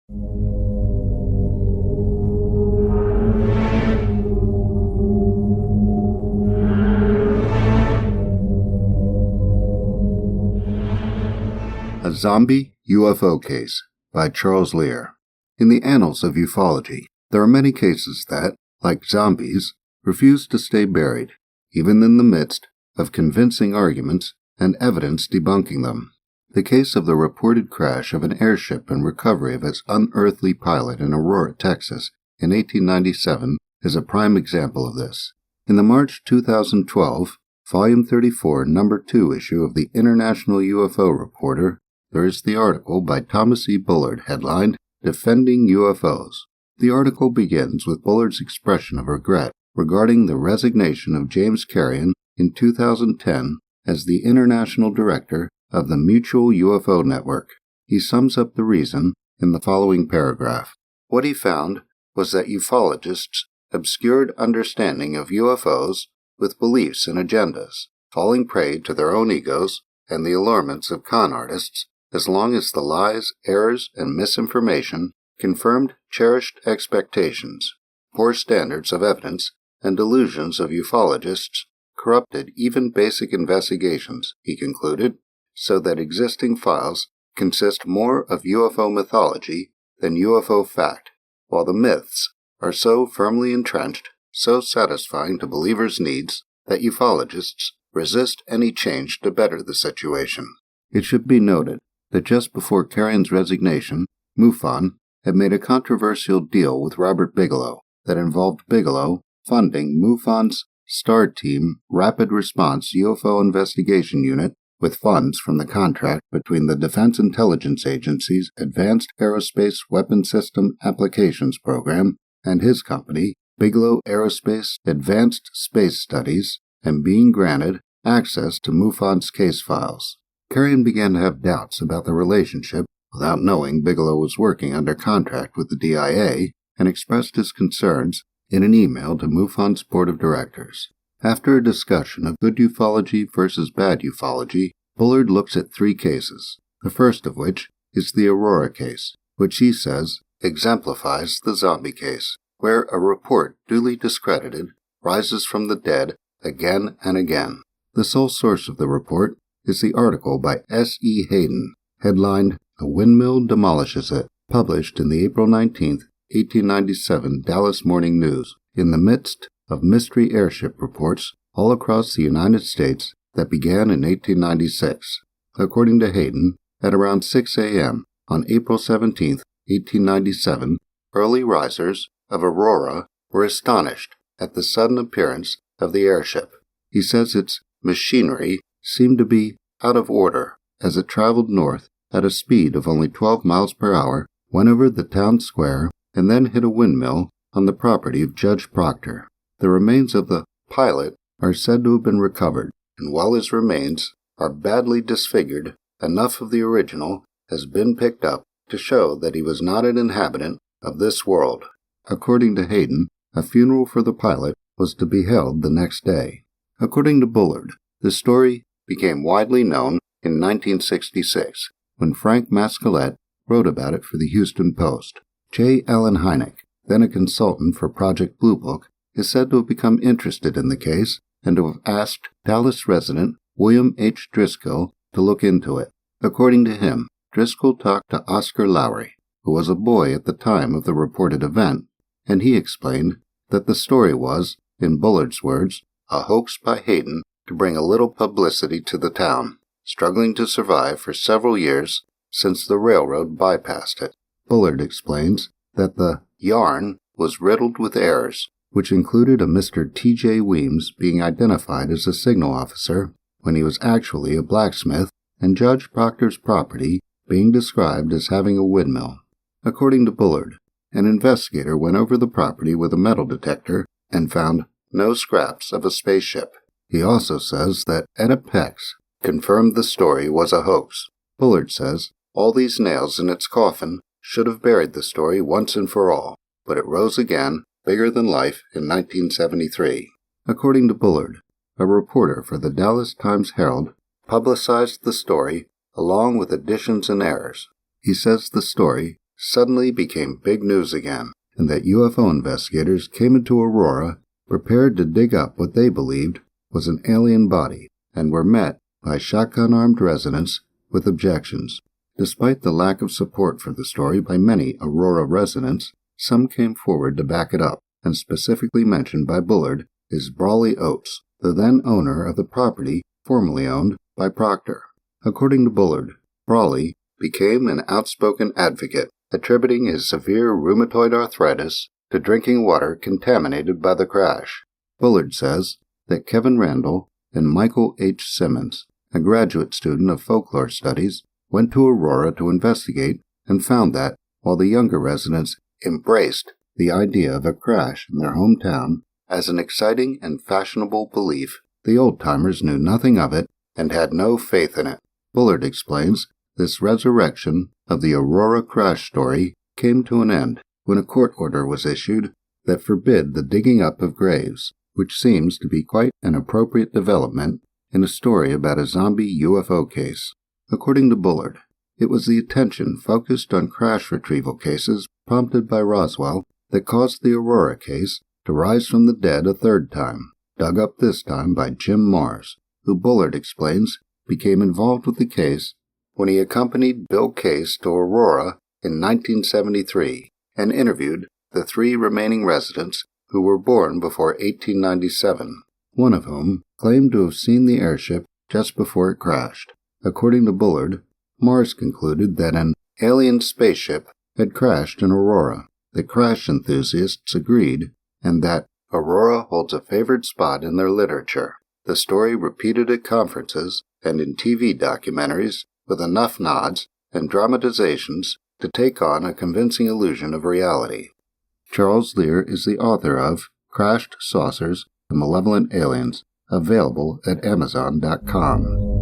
A Zombie UFO Case by Charles Lear. In the annals of ufology, there are many cases that, like zombies, refuse to stay buried, even in the midst of convincing arguments and evidence debunking them. The case of the reported crash of an airship and recovery of its unearthly pilot in Aurora, Texas, in 1897 is a prime example of this. In the March 2012, Volume 34, Number 2 issue of the International UFO Reporter, there is the article by Thomas E. Bullard headlined, Defending UFOs. The article begins with Bullard's expression of regret regarding the resignation of James Carrion in 2010 as the international director of the Mutual UFO Network. He sums up the reason in the following paragraph. What he found was that ufologists obscured understanding of UFOs with beliefs and agendas, falling prey to their own egos and the allurements of con artists, as long as the lies, errors, and misinformation confirmed cherished expectations. Poor standards of evidence and delusions of ufologists corrupted even basic investigations, he concluded, so that existing files consist more of UFO mythology than UFO fact, while the myths are so firmly entrenched, so satisfying to believers' needs, that ufologists resist any change to better the situation. It should be noted that just before Carrion's resignation, MUFON had made a controversial deal with Robert Bigelow that involved Bigelow funding MUFON's STAR Team Rapid Response UFO Investigation Unit with funds from the contract between the Defense Intelligence Agency's Advanced Aerospace Weapon System Applications Program and his company, Bigelow Aerospace Advanced Space Studies, and being granted access to MUFON's case files. Carrion began to have doubts about the relationship without knowing Bigelow was working under contract with the DIA and expressed his concerns in an email to MUFON's board of directors. After a discussion of good ufology versus bad ufology, Bullard looks at three cases, the first of which is the Aurora case, which he says exemplifies the zombie case, where a report duly discredited rises from the dead again and again. The sole source of the report is the article by S. E. Hayden, headlined, A Windmill Demolishes It, published in the April 19, 1897 Dallas Morning News, in the midst of mystery airship reports all across the United States that began in 1896. According to Hayden, at around 6 a.m. on April 17, 1897, early risers of Aurora were astonished at the sudden appearance of the airship. He says its machinery seemed to be out of order as it traveled north at a speed of only 12 miles per hour, went over the town square, and then hit a windmill on the property of Judge Proctor. The remains of the pilot are said to have been recovered, and while his remains are badly disfigured, enough of the original has been picked up to show that he was not an inhabitant of this world. According to Hayden, a funeral for the pilot was to be held the next day. According to Bullard, the story became widely known in 1966 when Frank Mascolet wrote about it for the Houston Post. J. Allen Hynek, then a consultant for Project Blue Book, is said to have become interested in the case and to have asked Dallas resident William H. Driscoll to look into it. According to him, Driscoll talked to Oscar Lowry, who was a boy at the time of the reported event, and he explained that the story was, in Bullard's words, a hoax by Hayden to bring a little publicity to the town, struggling to survive for several years since the railroad bypassed it. Bullard explains that the yarn was riddled with errors, which included a Mr. T.J. Weems being identified as a signal officer when he was actually a blacksmith, and Judge Proctor's property being described as having a windmill. According to Bullard, an investigator went over the property with a metal detector and found no scraps of a spaceship. He also says that Etta Pex confirmed the story was a hoax. Bullard says all these nails in its coffin should have buried the story once and for all, but it rose again, bigger than life, in 1973. According to Bullard, a reporter for the Dallas Times-Herald publicized the story along with additions and errors. He says the story suddenly became big news again, and that UFO investigators came into Aurora prepared to dig up what they believed was an alien body, and were met by shotgun-armed residents with objections. Despite the lack of support for the story by many Aurora residents, some came forward to back it up, and specifically mentioned by Bullard is Brawley Oates, the then owner of the property formerly owned by Proctor. According to Bullard, Brawley became an outspoken advocate, attributing his severe rheumatoid arthritis to drinking water contaminated by the crash. Bullard says that Kevin Randall and Michael H. Simmons, a graduate student of folklore studies, went to Aurora to investigate and found that, while the younger residents embraced the idea of a crash in their hometown as an exciting and fashionable belief, the old-timers knew nothing of it and had no faith in it. Bullard explains this resurrection of the Aurora crash story came to an end when a court order was issued that forbid the digging up of graves, which seems to be quite an appropriate development in a story about a zombie UFO case. According to Bullard, it was the attention focused on crash retrieval cases prompted by Roswell that caused the Aurora case to rise from the dead a third time, dug up this time by Jim Mars, who Bullard explains became involved with the case when he accompanied Bill Case to Aurora in 1973 and interviewed the 3 remaining residents who were born before 1897, one of whom claimed to have seen the airship just before it crashed. According to Bullard, Mars concluded that an alien spaceship had crashed in Aurora, that crash enthusiasts agreed, and that Aurora holds a favored spot in their literature. The story repeated at conferences and in TV documentaries with enough nods and dramatizations to take on a convincing illusion of reality. Charles Lear is the author of Crashed Saucers and Malevolent Aliens, available at Amazon.com.